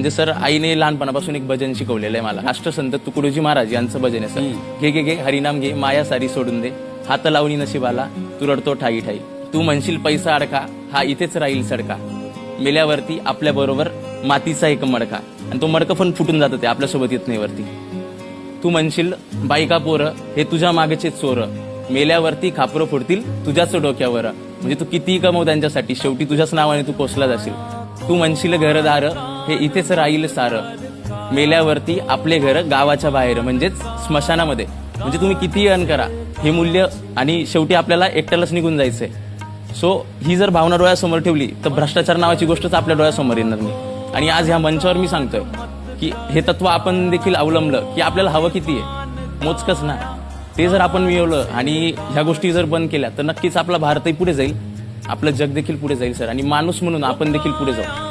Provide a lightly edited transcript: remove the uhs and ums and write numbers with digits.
म्हणजे सर आईने लहानपणापासून एक भजन शिकवलेलं आहे मला. राष्ट्रसंत तुकडोजी महाराज यांचं भजन आहे सर. घे घे घे हरिनाम घे, माया सारी सोडून दे, हात लावणी नशिबाला, तू रडतो ठाई ठाई. तू म्हणशील पैसा अडका, हा इथेच राहील सडका, मेल्यावरती आपल्या बरोबर मातीचा एक मडका. आणि तो मडका पण फुटून जातं, ते आपल्यासोबत येत नाही वरती. तू म्हणशील बायका पोरं हे तुझ्या मागचे चोर, मेल्यावरती खापरं फुटतील तुझ्याच डोक्यावर. म्हणजे तू कितीही कमव त्यांच्यासाठी, शेवटी तुझ्याच नावाने तू कोसला जाशील. तू म्हणशील घरदार हे इथेच राहील सारं, मेल्यावरती आपले घर गावाच्या बाहेर, म्हणजेच स्मशानामध्ये. म्हणजे तुम्ही कितीही अर्न करा, हे मूल्य आणि शेवटी आपल्याला एकट्यालाच निघून जायचंय. सो ही जर भावना डोळ्यासमोर ठेवली तर भ्रष्टाचार नावाची गोष्टच आपल्या डोळ्यासमोर येणार नाही. आणि आज ह्या मंचावर मी सांगतोय की हे तत्व आपण देखील अवलंबलं की आपल्याला हवं किती आहे, मोजकच ना. ते जर आपण मिळवलं आणि ह्या गोष्टी जर बंद केल्या तर नक्कीच आपला भारतही पुढे जाईल, आपलं जग देखील पुढे जाईल सर. आणि माणूस म्हणून आपण देखील पुढे जाऊ.